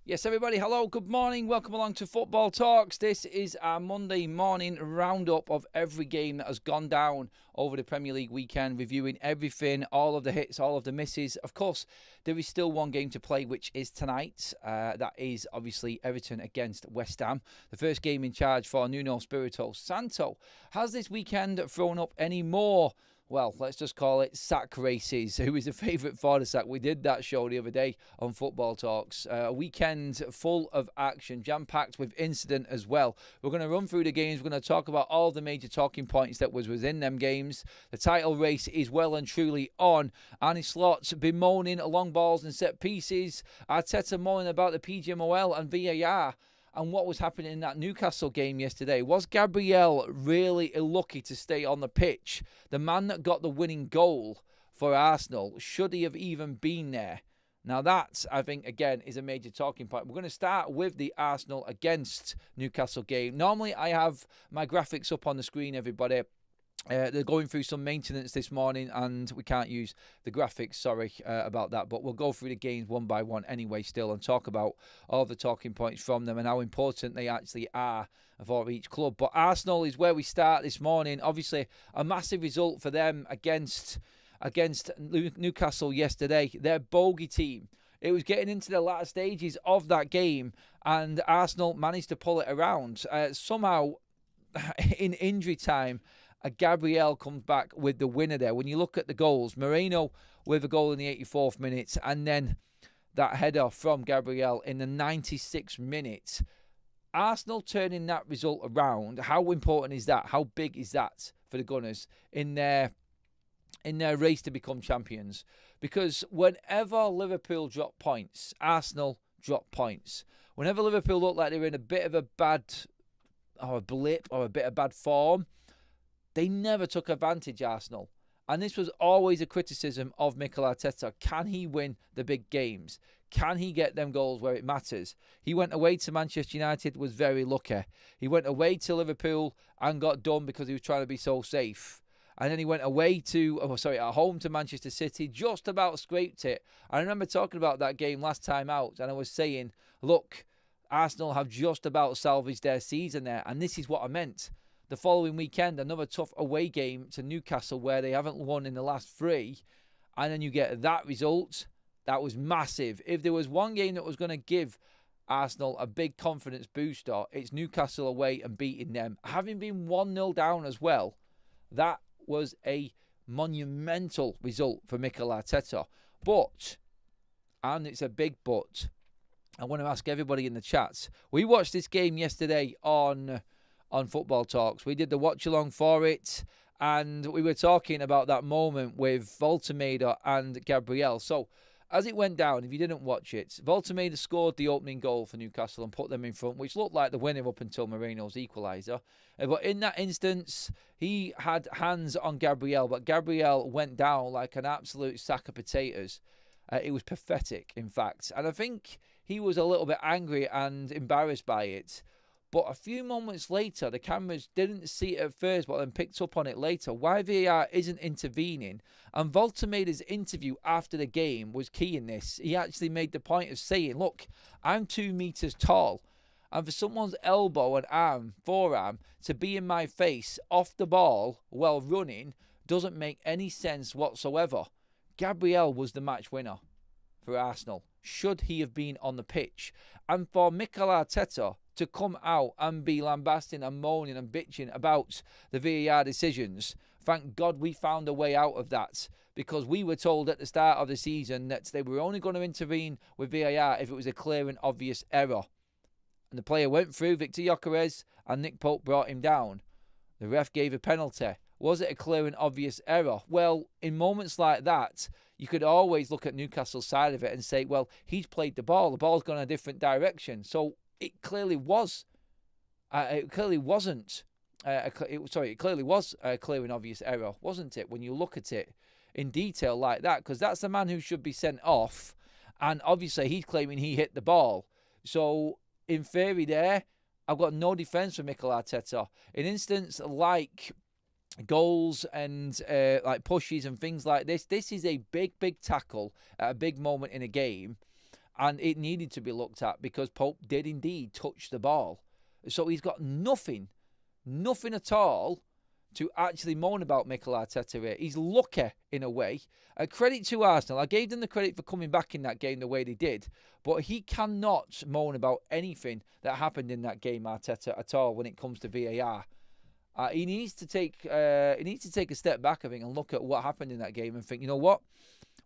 Yes, everybody, hello, good morning, welcome along to Football Talks. This is our Monday morning roundup of every game that has gone down over the Premier League weekend, reviewing everything, all of the hits, all of the misses. Of course, there is still one game to play, which is tonight. That is obviously Everton against West Ham. The first game in charge for Nuno Espirito Santo. Has this weekend thrown up any more? Well, let's just call it sack races. Who is a favourite for the sack? We did that show the other day on Football Talks. A weekend full of action, jam-packed with incident as well. We're going to run through the games. We're going to talk about all the major talking points that was within them games. The title race is well and truly on. Arne Slot's bemoaning long balls and set pieces. Arteta moaning about the PGMOL and VAR. And what was happening in that Newcastle game yesterday. Was Gabriel really lucky to stay on the pitch? The man that got the winning goal for Arsenal, should he have even been there? Now that, I think, again, is a major talking point. We're going to start with the Arsenal against Newcastle game. Normally, I have my graphics up on the screen, everybody. They're going through some maintenance this morning and we can't use the graphics, sorry about that, but we'll go through the games one by one anyway still and talk about all the talking points from them and how important they actually are for each club. But Arsenal is where we start this morning. Obviously a massive result for them against Newcastle yesterday. Their bogey team. It was getting into the latter stages of that game and Arsenal managed to pull it around. Somehow in injury time, Gabriel comes back with the winner there. When you look at the goals, Moreno with a goal in the 84th minute and then that header from Gabriel in the 96th minute. Arsenal turning that result around, how important is that? How big is that for the Gunners in their race to become champions? Because whenever Liverpool drop points, Arsenal drop points. Whenever Liverpool look like they're in a bit of a bad or a blip or a bit of bad form, they never took advantage, Arsenal. And this was always a criticism of Mikel Arteta. Can he win the big games? Can he get them goals where it matters? He went away to Manchester United, was very lucky. He went away to Liverpool and got done because he was trying to be so safe. And then he went away at home to Manchester City, just about scraped it. I remember talking about that game last time out, and I was saying, look, Arsenal have just about salvaged their season there. And this is what I meant. The following weekend, another tough away game to Newcastle where they haven't won in the last three. And then you get that result. That was massive. If there was one game that was going to give Arsenal a big confidence booster, it's Newcastle away and beating them. Having been 1-0 down as well, that was a monumental result for Mikel Arteta. But, and it's a big but, I want to ask everybody in the chats. We watched this game yesterday on Football Talks. We did the watch along for it and we were talking about that moment with Voltemade and Gabriel. So as it went down, if you didn't watch it, Voltemade scored the opening goal for Newcastle and put them in front, which looked like the winner up until Moreno's equaliser. But in that instance, he had hands on Gabriel, but Gabriel went down like an absolute sack of potatoes. It was pathetic, in fact. And I think he was a little bit angry and embarrassed by it. But a few moments later, the cameras didn't see it at first, but then picked up on it later. Why VAR isn't intervening. And Voltemade's interview after the game was key in this. He actually made the point of saying, look, I'm 2 meters tall. And for someone's elbow and forearm, to be in my face off the ball while running doesn't make any sense whatsoever. Gabriel was the match winner for Arsenal. Should he have been on the pitch? And for Mikel Arteta to come out and be lambasting and moaning and bitching about the VAR decisions, thank God we found a way out of that, because we were told at the start of the season that they were only going to intervene with VAR if it was a clear and obvious error. And the player went through, Victor Gyökeres, and Nick Pope brought him down. The ref gave a penalty. Was it a clear and obvious error? Well, in moments like that, you could always look at Newcastle's side of it and say, well, he's played the ball. The ball's gone a different direction. So it clearly was. It clearly wasn't. It clearly was a clear and obvious error, wasn't it? When you look at it in detail like that, because that's the man who should be sent off. And obviously he's claiming he hit the ball. So in theory there, I've got no defence for Mikel Arteta. In instance like goals and like pushes and things like this is a big tackle at a big moment in a game. And it needed to be looked at because Pope did indeed touch the ball. So he's got nothing at all to actually moan about Mikel Arteta here. He's lucky in a way. Credit to Arsenal. I gave them the credit for coming back in that game the way they did. But he cannot moan about anything that happened in that game, Arteta, at all when it comes to VAR. He needs to take a step back, I think, and look at what happened in that game and think, you know what?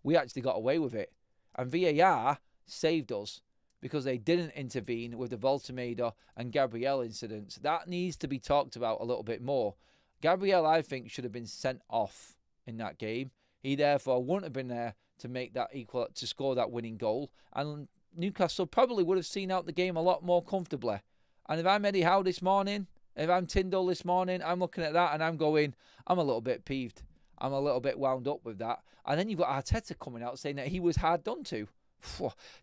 We actually got away with it. And VAR saved us because they didn't intervene with the Voltemeda and Gabriel incidents. That needs to be talked about a little bit more. Gabriel, I think, should have been sent off in that game. He therefore wouldn't have been there to make that equal, to score that winning goal. And Newcastle probably would have seen out the game a lot more comfortably. And if I'm Eddie Howe this morning, if I'm Tyndall this morning, I'm looking at that and I'm going, I'm a little bit peeved. I'm a little bit wound up with that. And then you've got Arteta coming out saying that he was hard done to.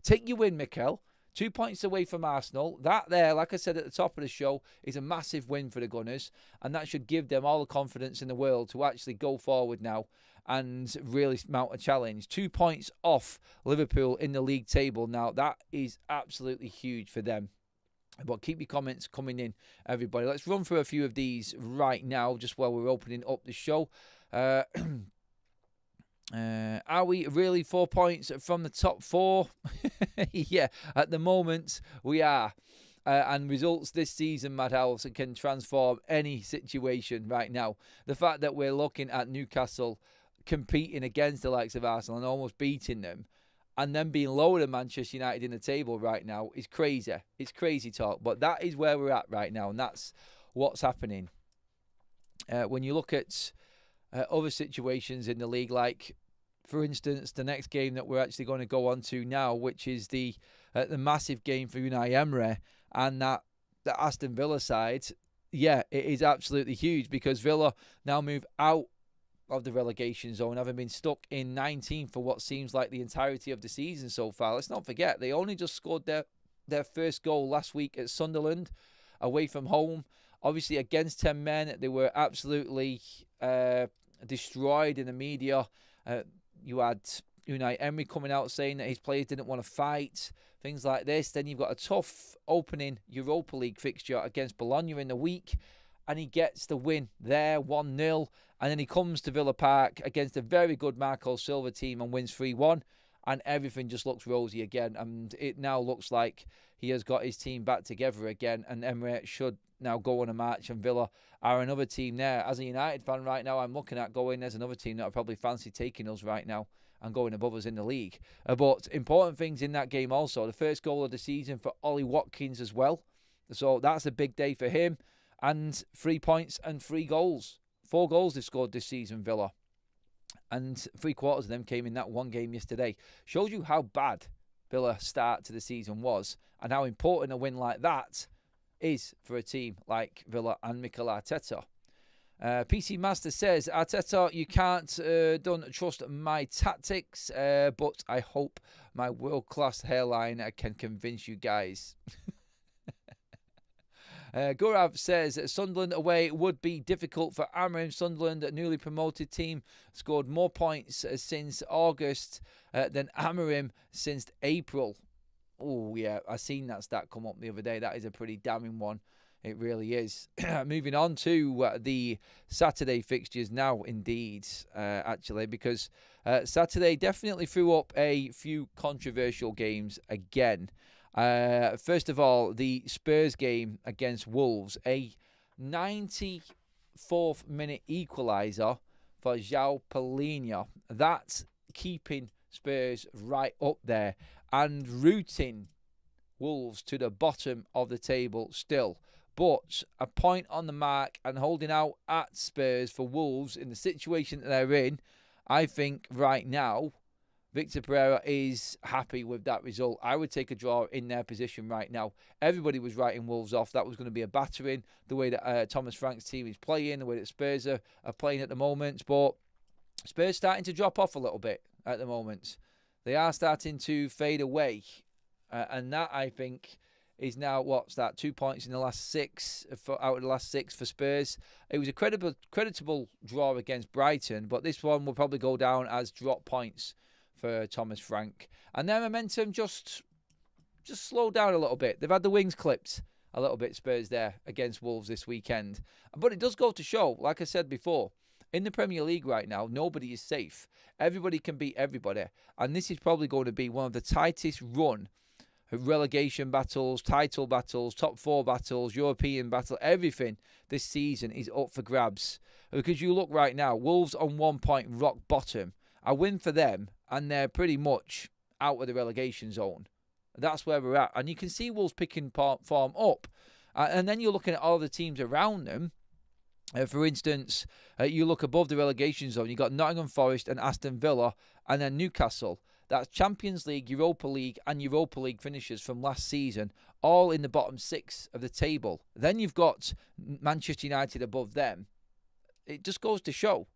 Take your win, Mikel. 2 points away from Arsenal. That there, like I said at the top of the show, is a massive win for the Gunners. And that should give them all the confidence in the world to actually go forward now and really mount a challenge. 2 points off Liverpool in the league table now. That is absolutely huge for them. But keep your comments coming in, everybody. Let's run through a few of these right now, just while we're opening up the show. Are we really 4 points from the top four? Yeah, at the moment we are. And results this season, Mad House, can transform any situation right now. The fact that we're looking at Newcastle competing against the likes of Arsenal and almost beating them, and then being lower than Manchester United in the table right now is crazy. It's crazy talk, but that is where we're at right now, and that's what's happening. When you look at other situations in the league, like, for instance, the next game that we're actually going to go on to now, which is the massive game for Unai Emery and the Aston Villa side, yeah, it is absolutely huge because Villa now move out of the relegation zone, having been stuck in 19th for what seems like the entirety of the season so far. Let's not forget, they only just scored their first goal last week at Sunderland, away from home. Obviously, against 10 men, they were absolutely destroyed in the media. You had Unai Emery coming out saying that his players didn't want to fight, things like this. Then you've got a tough opening Europa League fixture against Bologna in the week, and he gets the win there, 1-0. And then he comes to Villa Park against a very good Marco Silva team and wins 3-1. And everything just looks rosy again. And it now looks like he has got his team back together again. And Emery should now go on a march. And Villa are another team there. As a United fan right now, I'm looking at going, there's another team that I probably fancy taking us right now and going above us in the league. But important things in that game also. The first goal of the season for Ollie Watkins as well. So that's a big day for him. And 3 points and 3 goals. 4 goals they've scored this season, Villa. And 3/4 of them came in that one game yesterday. Shows you how bad Villa's start to the season was and how important a win like that is for a team like Villa and Mikel Arteta. PC Master says, Arteta, you can't don't trust my tactics, but I hope my world-class hairline can convince you guys. Gurav says Sunderland away would be difficult for Amorim. Sunderland, a newly promoted team, scored more points since August than Amorim since April. Oh, yeah, I seen that stat come up the other day. That is a pretty damning one. It really is. Moving on to the Saturday fixtures now, indeed, actually, because Saturday definitely threw up a few controversial games again. First of all, the Spurs game against Wolves, a 94th minute equaliser for João Palhinha. That's keeping Spurs right up there and rooting Wolves to the bottom of the table still. But a point on the mark and holding out at Spurs for Wolves in the situation that they're in, I think right now, Victor Pereira is happy with that result. I would take a draw in their position right now. Everybody was writing Wolves off. That was going to be a battering, the way that Thomas Frank's team is playing, the way that Spurs are playing at the moment. But Spurs starting to drop off a little bit at the moment. They are starting to fade away. And that, I think, is now, 2 points in the last 6, out of the last 6 for Spurs. It was a creditable draw against Brighton, but this one will probably go down as drop points for Thomas Frank. And their momentum just just slow down a little bit. They've had the wings clipped a little bit, Spurs, there against Wolves this weekend. But it does go to show, like I said before, in the Premier League right now, nobody is safe. Everybody can beat everybody. And this is probably going to be one of the tightest run relegation battles, title battles, top 4 battles, European battle, everything this season is up for grabs. Because you look right now, Wolves on 1 point, rock bottom. A win for them, and they're pretty much out of the relegation zone. That's where we're at. And you can see Wolves picking form up. And then you're looking at all the teams around them. For instance, you look above the relegation zone, you've got Nottingham Forest and Aston Villa, and then Newcastle. That's Champions League, Europa League, and Europa League finishers from last season, all in the bottom 6 of the table. Then you've got Manchester United above them. It just goes to show,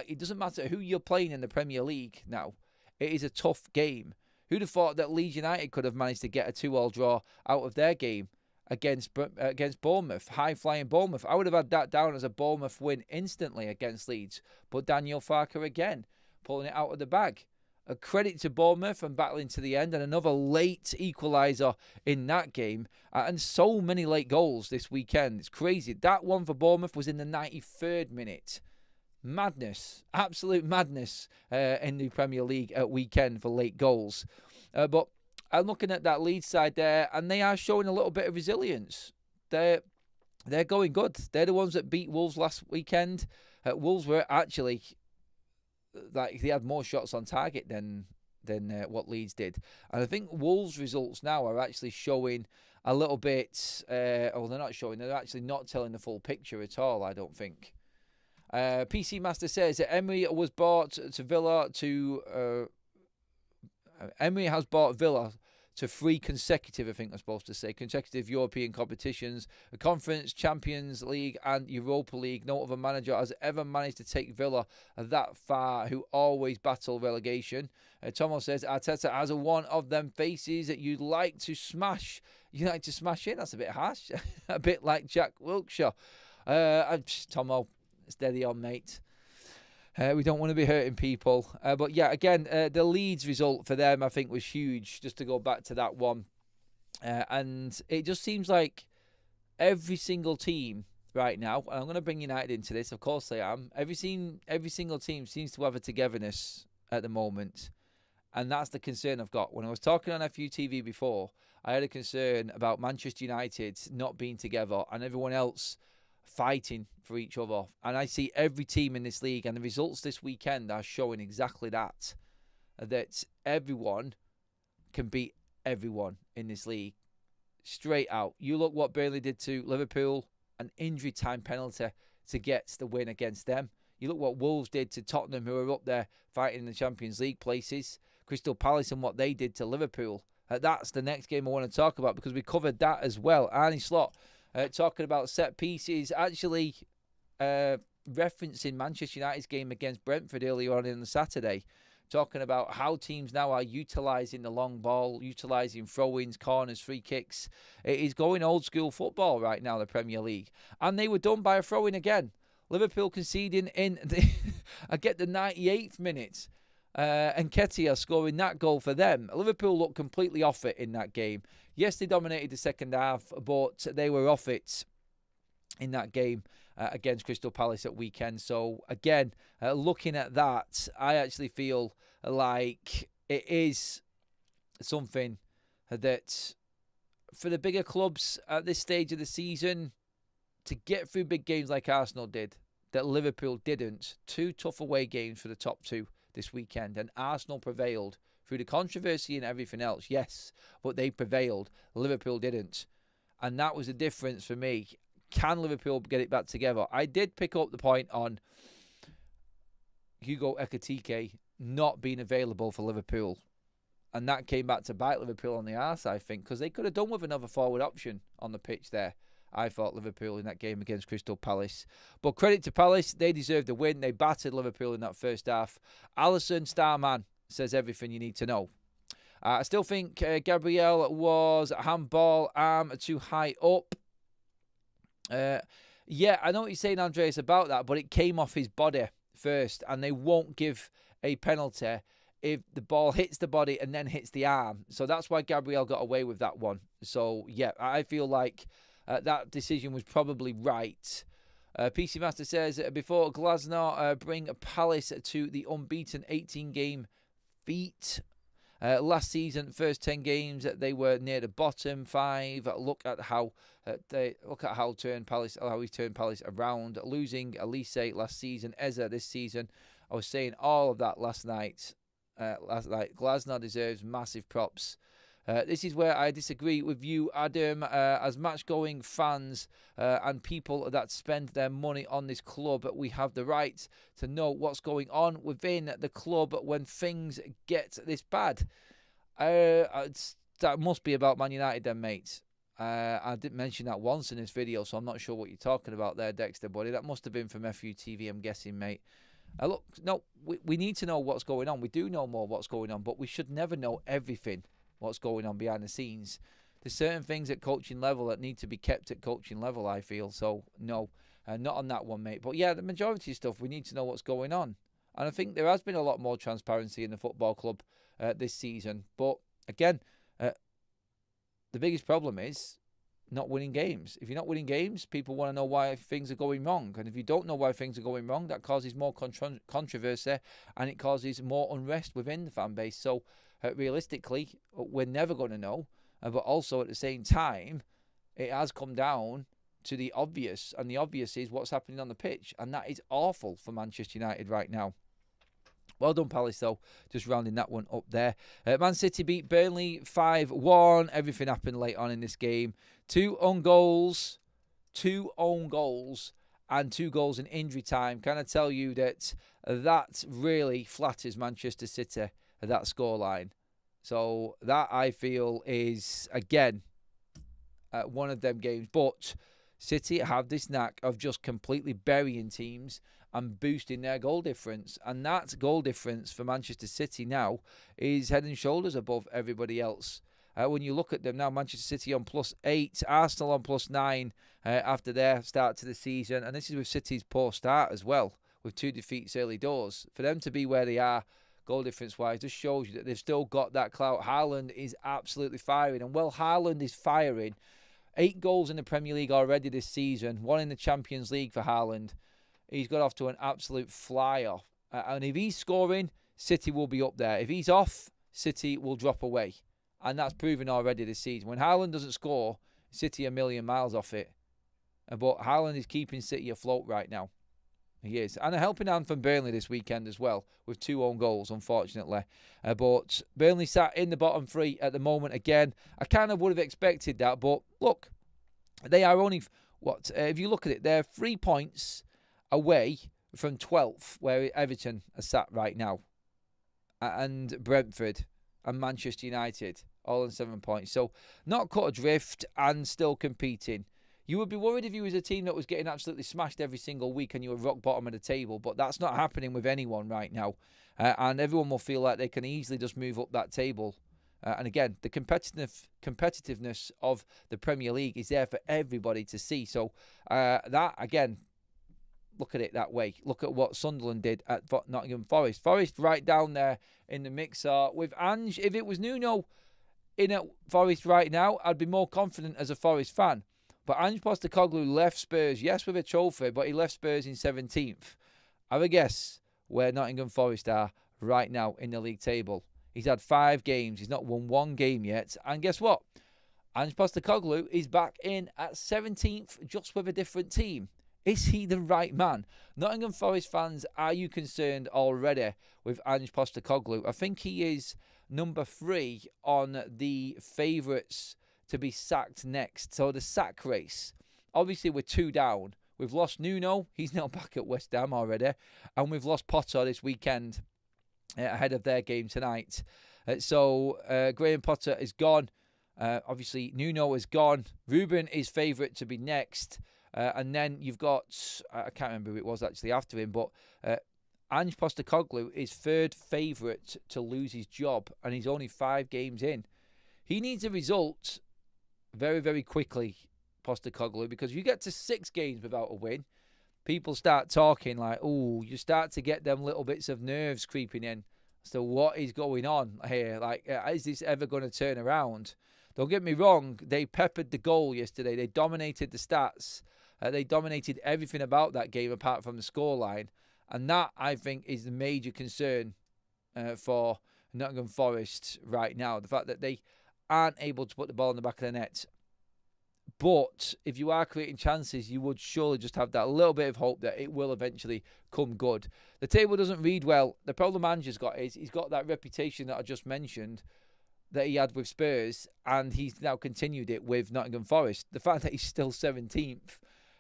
it doesn't matter who you're playing in the Premier League now. It is a tough game. Who'd have thought that Leeds United could have managed to get a 2-2 draw out of their game against Bournemouth, high-flying Bournemouth? I would have had that down as a Bournemouth win instantly against Leeds. But Daniel Farke again, pulling it out of the bag. A credit to Bournemouth and battling to the end, and another late equaliser in that game. And so many late goals this weekend. It's crazy. That one for Bournemouth was in the 93rd minute. Madness. Absolute madness in the Premier League at weekend for late goals. But I'm looking at that Leeds side there, and they are showing a little bit of resilience. They're going good. They're the ones that beat Wolves last weekend. Wolves were actually... they had more shots on target than what Leeds did. And I think Wolves' results now are actually showing a little bit... they're not showing. They're actually not telling the full picture at all, I don't think. PC Master says that Emery was bought to Villa to... Emery has bought Villa to 3 consecutive, I think I'm supposed to say, consecutive European competitions, the Conference, Champions League and Europa League. No other manager has ever managed to take Villa that far, who always battle relegation. Tomo says, Arteta has one of them faces that you'd like to smash. You like to smash in? That's a bit harsh. A bit like Jack Wilshere. Tomo, steady on, mate. We don't want to be hurting people. But yeah, again, the Leeds result for them, I think, was huge, just to go back to that one. And it just seems like every single team right now, and I'm going to bring United into this, of course I am, every single team seems to have a togetherness at the moment. And that's the concern I've got. When I was talking on FUTV before, I had a concern about Manchester United not being together and everyone else fighting for each other. And I see every team in this league, and the results this weekend are showing exactly that everyone can beat everyone in this league straight out. You look what Burnley did to Liverpool, an injury time penalty to get the win against them. You look what Wolves did to Tottenham, who are up there fighting in the Champions League places. Crystal Palace and what they did to Liverpool. That's the next game I want to talk about, because we covered that as well. Arnie Slot talking about set pieces, actually referencing Manchester United's game against Brentford earlier on in the Saturday, talking about how teams now are utilising the long ball, utilising throw-ins, corners, free kicks. It is going old school football right now, the Premier League. And they were done by a throw-in again. Liverpool conceding in the 98th minute. And Nketiah scoring that goal for them. Liverpool looked completely off it in that game. Yes, they dominated the second half, but they were off it in that game against Crystal Palace at weekend. So, again, looking at that, I actually feel like it is something that, for the bigger clubs at this stage of the season, to get through big games like Arsenal did, that Liverpool didn't. 2 tough away games for the top 2 this weekend, and Arsenal prevailed through the controversy and everything else, yes, but they prevailed. Liverpool didn't, and that was the difference for me. Can Liverpool get it back together? I did pick up the point on Hugo Ekitike not being available for Liverpool, and that came back to bite Liverpool on the arse, I think, because they could have done with another forward option on the pitch there. I thought Liverpool in that game against Crystal Palace. But credit to Palace, they deserved the win. They battered Liverpool in that first half. Alisson, Starman, says everything you need to know. I still think Gabriel was a handball, arm too high up. Yeah, I know what you're saying, Andreas, about that, but it came off his body first, and they won't give a penalty if the ball hits the body and then hits the arm. So that's why Gabriel got away with that one. So, yeah, I feel like that decision was probably right. PC Master says, before Glasner bring Palace to the unbeaten 18-game feat. Last season, first 10 games, they were near the bottom 5. Look at how how he turned Palace around, losing Elise last season, Eza this season. I was saying all of that last night. Glasner deserves massive props. This is where I disagree with you, Adam. As match-going fans and people that spend their money on this club, we have the right to know what's going on within the club when things get this bad. That must be about Man United then, mate. I didn't mention that once in this video, so I'm not sure what you're talking about there, Dexter, buddy. That must have been from FUTV, I'm guessing, mate. Look, no, we need to know what's going on. We do know more what's going on, but we should never know everything what's going on behind the scenes. There's certain things at coaching level that need to be kept at coaching level, I feel. So, no, not on that one, mate. But, yeah, the majority of stuff, we need to know what's going on. And I think there has been a lot more transparency in the football club this season. But, again, the biggest problem is not winning games. If you're not winning games, people want to know why things are going wrong. And if you don't know why things are going wrong, that causes more controversy and it causes more unrest within the fan base. So, realistically, we're never going to know. But also, at the same time, it has come down to the obvious. And the obvious is what's happening on the pitch. And that is awful for Manchester United right now. Well done, Palace, though. Just rounding that one up there. Man City beat Burnley 5-1. Everything happened late on in this game. 2 own goals, and 2 goals in injury time. Can I tell you that really flatters Manchester City, that scoreline? So that, I feel, is, again, one of them games. But City have this knack of just completely burying teams and boosting their goal difference. And that goal difference for Manchester City now is head and shoulders above everybody else. When you look at them now, Manchester City on +8, Arsenal on +9 after their start to the season. And this is with City's poor start as well, with 2 defeats early doors. For them to be where they are, goal difference-wise, just shows you that they've still got that clout. Haaland is absolutely firing. And while Haaland is firing, 8 goals in the Premier League already this season, 1 in the Champions League for Haaland. He's got off to an absolute fly-off. And if he's scoring, City will be up there. If he's off, City will drop away. And that's proven already this season. When Haaland doesn't score, City are a million miles off it. But Haaland is keeping City afloat right now. He is. And a helping hand from Burnley this weekend as well, with 2 own goals, unfortunately. But Burnley sat in the bottom 3 at the moment again. I kind of would have expected that. But look, they are only, if you look at it, they're 3 points away from 12th, where Everton are sat right now. And Brentford and Manchester United, all on 7 points. So, not cut adrift and still competing. You would be worried if you was a team that was getting absolutely smashed every single week and you were rock bottom of the table, but that's not happening with anyone right now. And everyone will feel like they can easily just move up that table. And again, the competitiveness of the Premier League is there for everybody to see. So, that, again, look at it that way. Look at what Sunderland did at Nottingham Forest. Forest right down there in the mixer with Ange. If it was Nuno in at Forest right now, I'd be more confident as a Forest fan. But Ange Postecoglou left Spurs, yes, with a trophy, but he left Spurs in 17th. Have a guess where Nottingham Forest are right now in the league table. He's had 5 games. He's not won 1 game yet. And guess what? Ange Postecoglou is back in at 17th, just with a different team. Is he the right man? Nottingham Forest fans, are you concerned already with Ange Postecoglou? I think he is number 3 on the favourites to be sacked next. So the sack race. Obviously, we're 2 down. We've lost Nuno. He's now back at West Ham already. And we've lost Potter this weekend ahead of their game tonight. So Graham Potter is gone. Obviously, Nuno is gone. Ruben is favourite to be next. And then you've got, I can't remember who it was actually after him, but Ange Postecoglou is 3rd favourite to lose his job. And he's only 5 games in. He needs a result very, very quickly, Postecoglou, because if you get to 6 games without a win, people start talking like, oh, you start to get them little bits of nerves creeping in. So what is going on here? Like, is this ever going to turn around? Don't get me wrong. They peppered the goal yesterday. They dominated the stats. They dominated everything about that game apart from the scoreline. And that, I think, is the major concern for Nottingham Forest right now. The fact that they aren't able to put the ball in the back of the net. But if you are creating chances, you would surely just have that little bit of hope that it will eventually come good. The table doesn't read well. The problem Ange's got is he's got that reputation that I just mentioned that he had with Spurs, and he's now continued it with Nottingham Forest. The fact that he's still 17th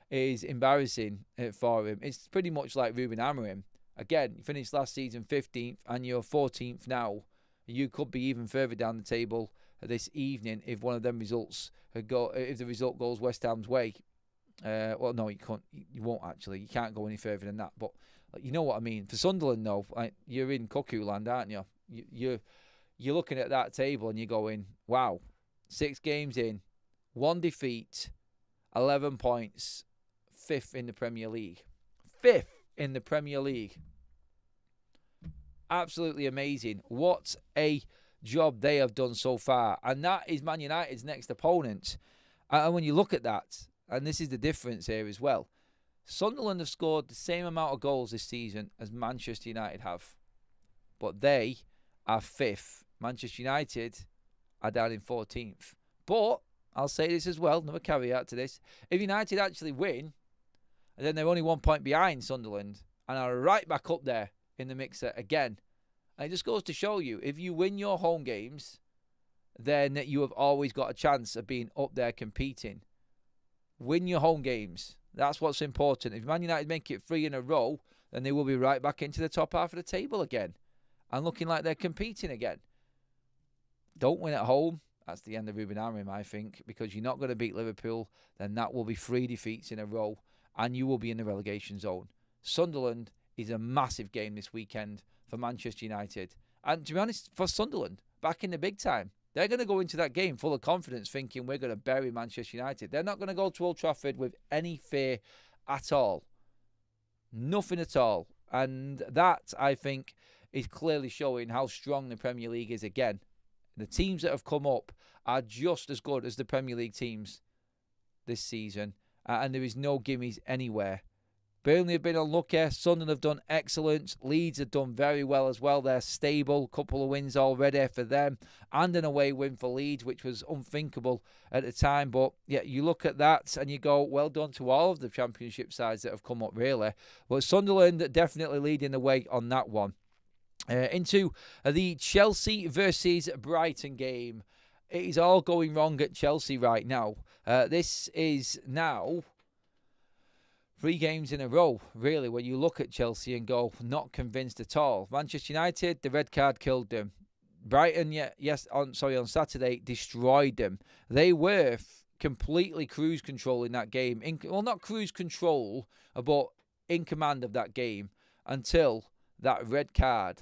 is embarrassing for him. It's pretty much like Ruben Amorim. Again, you finished last season 15th and you're 14th now. You could be even further down the table this evening if one of them results if the result goes West Ham's way. Well, no, you can't. You won't actually. You can't go any further than that. But you know what I mean. For Sunderland, though, you're in cuckoo land, aren't you? You're looking at that table and you're going, wow, 6 games in, 1 defeat, 11 points, 5th in the Premier League. 5th in the Premier League. Absolutely amazing. What a job they have done so far. And that is Man United's next opponent. And when you look at that, and this is the difference here as well, Sunderland have scored the same amount of goals this season as Manchester United have. But they are 5th. Manchester United are down in 14th. But I'll say this as well, another caveat to this. If United actually win, then they're only 1 point behind Sunderland and are right back up there in the mixer again. And it just goes to show you, if you win your home games, then you have always got a chance of being up there competing. Win your home games. That's what's important. If Man United make it 3 in a row, then they will be right back into the top half of the table again and looking like they're competing again. Don't win at home. That's the end of Ruben Amorim, I think, because you're not going to beat Liverpool. Then that will be 3 defeats in a row and you will be in the relegation zone. Sunderland is a massive game this weekend for Manchester United. And to be honest, for Sunderland, back in the big time, they're going to go into that game full of confidence thinking we're going to bury Manchester United. They're not going to go to Old Trafford with any fear at all. Nothing at all. And that, I think, is clearly showing how strong the Premier League is again. The teams that have come up are just as good as the Premier League teams this season. And there is no gimmies anywhere. Burnley have been unlucky. Sunderland have done excellent. Leeds have done very well as well. They're stable. Couple of wins already for them. And an away win for Leeds, which was unthinkable at the time. But yeah, you look at that and you go, well done to all of the Championship sides that have come up, really. But Sunderland definitely leading the way on that one. Into the Chelsea versus Brighton game. It is all going wrong at Chelsea right now. This is now 3 games in a row, really, when you look at Chelsea and go, not convinced at all. Manchester United, the red card killed them. Brighton, on Saturday, destroyed them. They were completely cruise control in that game. Not cruise control, but in command of that game until that red card.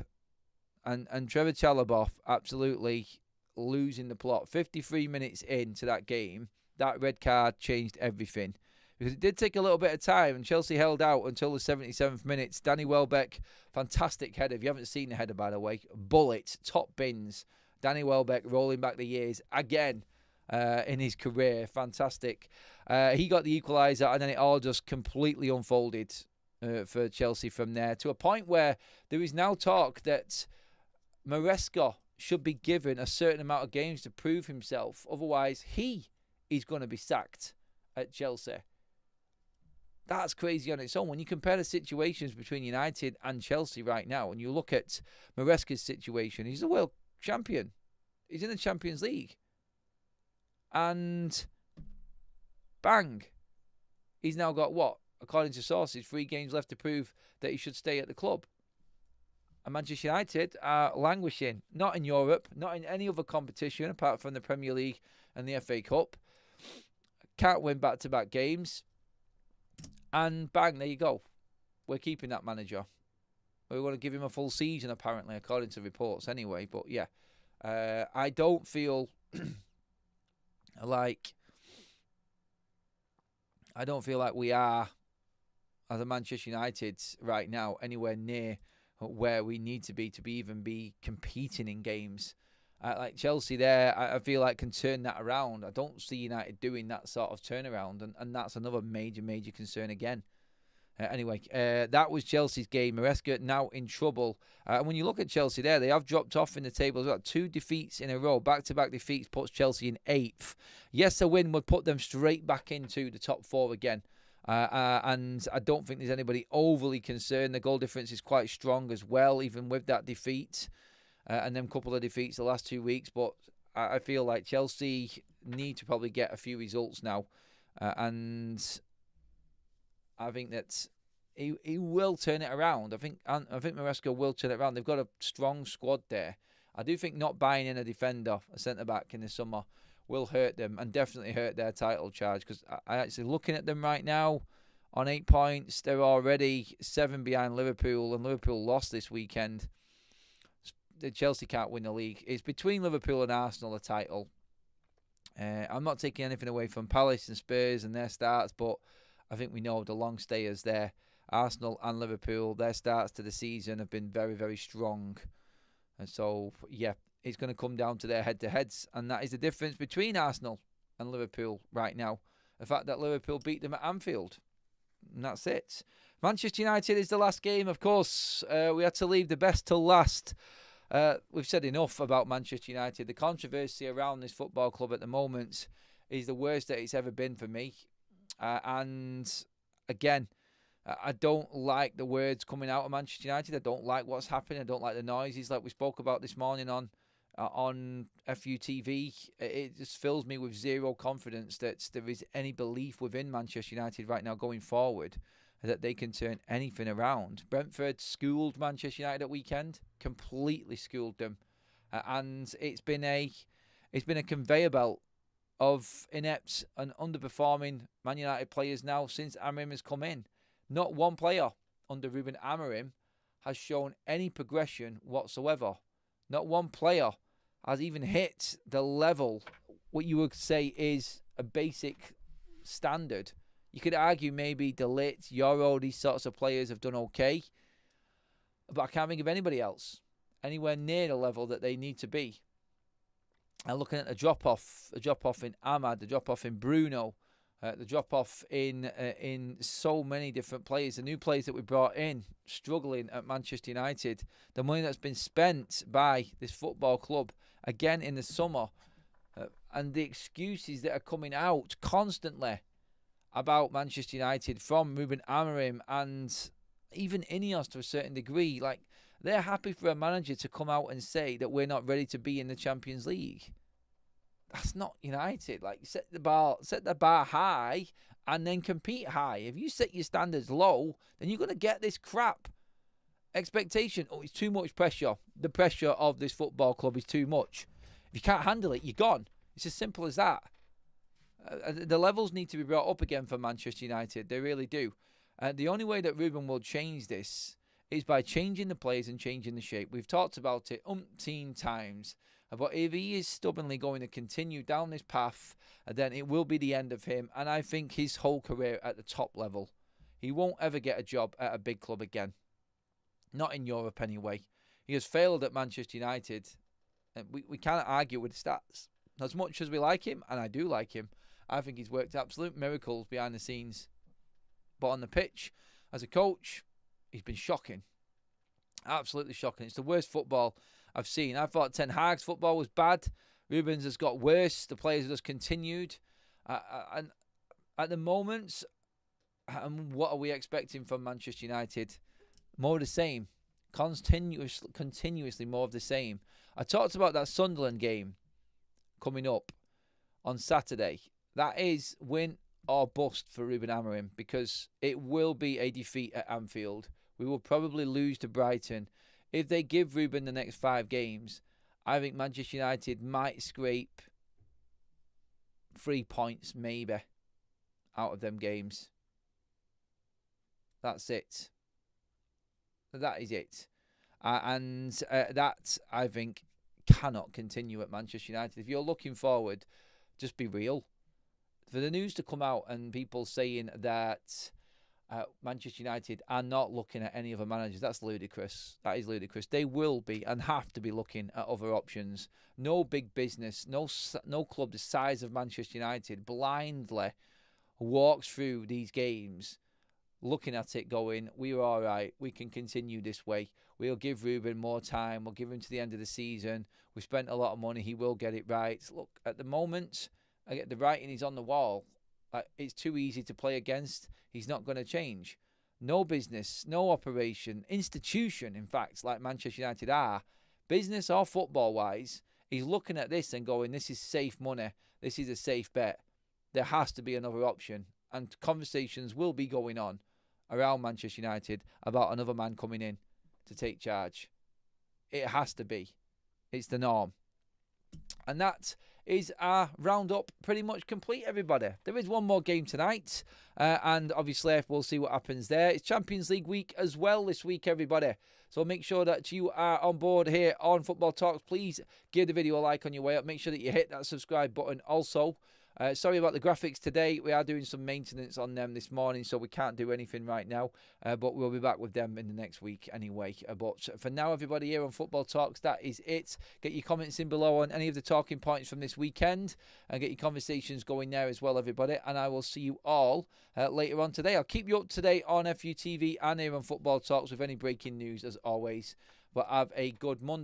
And Trevor Chalobah absolutely losing the plot. 53 minutes into that game, that red card changed everything. Because it did take a little bit of time, and Chelsea held out until the 77th minute. Danny Welbeck, fantastic header. If you haven't seen the header, by the way, bullet, top bins. Danny Welbeck rolling back the years again in his career. Fantastic. He got the equaliser, and then it all just completely unfolded for Chelsea from there, to a point where there is now talk that Maresca should be given a certain amount of games to prove himself. Otherwise, he is going to be sacked at Chelsea. That's crazy on its own. When you compare the situations between United and Chelsea right now, and you look at Maresca's situation, he's the world champion. He's in the Champions League. And bang, he's now got what? According to sources, 3 games left to prove that he should stay at the club. And Manchester United are languishing. Not in Europe, not in any other competition apart from the Premier League and the FA Cup. Can't win back-to-back games. And bang, there you go. We're keeping that manager. We want to give him a full season, apparently, according to reports anyway. But yeah, I don't feel like we are, as a Manchester United right now, anywhere near where we need to be even be competing in games. Like Chelsea there, I feel like can turn that around. I don't see United doing that sort of turnaround, and that's another major concern again. Anyway, that was Chelsea's game. Maresca now in trouble. And when you look at Chelsea there, they have dropped off in the table. They've got 2 defeats in a row. Back-to-back defeats puts Chelsea in 8th. Yes, a win would put them straight back into the top 4 again. And I don't think there's anybody overly concerned. The goal difference is quite strong as well, even with that defeat. And then a couple of defeats the last 2 weeks. But I feel like Chelsea need to probably get a few results now. And I think that he will turn it around. I think Maresca will turn it around. They've got a strong squad there. I do think not buying in a defender, a centre-back in the summer, will hurt them and definitely hurt their title charge. Because I actually looking at them right now on 8 points, they're already 7 behind Liverpool, and Liverpool lost this weekend. Chelsea can't win the league. It's between Liverpool and Arsenal, the title. I'm not taking anything away from Palace and Spurs and their starts, but I think we know the long stayers there. Arsenal and Liverpool, their starts to the season have been very, very strong. And so, yeah, it's going to come down to their head-to-heads. And that is the difference between Arsenal and Liverpool right now. The fact that Liverpool beat them at Anfield. And that's it. Manchester United is the last game, of course. We had to leave the best till last. We've said enough about Manchester United. The controversy around this football club at the moment is the worst that it's ever been for me. And again, I don't like the words coming out of Manchester United. I don't like what's happening. I don't like the noises like we spoke about this morning on FUTV. It just fills me with zero confidence that there is any belief within Manchester United right now going forward that they can turn anything around. Brentford schooled Manchester United at weekend, completely schooled them, and it's been a conveyor belt of inept and underperforming Man United players now since Amorim has come in. Not one player under Ruben Amorim has shown any progression whatsoever. Not one player has even hit the level, what you would say is a basic standard. You could argue maybe De Ligt, Euro, these sorts of players have done okay, but I can't think of anybody else anywhere near the level that they need to be. And looking at the drop-off in Ahmad, the drop-off in Bruno, the drop-off in so many different players, the new players that we brought in, struggling at Manchester United, the money that's been spent by this football club, again in the summer, and the excuses that are coming out constantly about Manchester United from Ruben Amorim and even Ineos to a certain degree. Like, they're happy for a manager to come out and say that we're not ready to be in the Champions League. That's not United. Like, set the bar high and then compete high. If you set your standards low, then you're going to get this crap expectation. Oh, it's too much pressure. The pressure of this football club is too much. If you can't handle it, you're gone. It's as simple as that. The levels need to be brought up again for Manchester United. They really do. The only way that Ruben will change this is by changing the players and changing the shape. We've talked about it umpteen times. But if he is stubbornly going to continue down this path, then it will be the end of him. And I think his whole career at the top level. He won't ever get a job at a big club again. Not in Europe anyway. He has failed at Manchester United. And we can't argue with the stats. As much as we like him, and I do like him, I think he's worked absolute miracles behind the scenes. But on the pitch, as a coach, he's been shocking. Absolutely shocking. It's the worst football I've seen. I thought Ten Hag's football was bad. Ruben's has got worse. The players have just continued. And at the moment, what are we expecting from Manchester United? More of the same. Continuously more of the same. I talked about that Sunderland game coming up on Saturday. That is win or bust for Ruben Amorim, because it will be a defeat at Anfield. We will probably lose to Brighton. If they give Ruben the next 5 games, I think Manchester United might scrape 3 points maybe out of them games. That's it. That is it. And that, I think, cannot continue at Manchester United. If you're looking forward, just be real. For the news to come out and people saying that Manchester United are not looking at any other managers. That's ludicrous. That is ludicrous. They will be and have to be looking at other options. No big business, no club the size of Manchester United blindly walks through these games looking at it going, we're all right, we can continue this way. We'll give Ruben more time. We'll give him to the end of the season. We spent a lot of money. He will get it right. Look, at the moment, the writing is on the wall. It's too easy to play against. He's not going to change. No business, no operation, institution, in fact, like Manchester United are, business or football-wise, he's looking at this and going, this is safe money. This is a safe bet. There has to be another option. And conversations will be going on around Manchester United about another man coming in to take charge. It has to be. It's the norm. And that is our roundup pretty much complete, everybody. There is one more game tonight, and obviously we'll see what happens there. It's Champions League week as well this week, everybody. So make sure that you are on board here on Football Talks. Please give the video a like on your way up. Make sure that you hit that subscribe button also. Sorry about the graphics today. We are doing some maintenance on them this morning, so we can't do anything right now. But we'll be back with them in the next week anyway. But for now, everybody here on Football Talks, that is it. Get your comments in below on any of the talking points from this weekend and get your conversations going there as well, everybody. And I will see you all later on today. I'll keep you up to date on FUTV and here on Football Talks with any breaking news as always. But have a good Monday.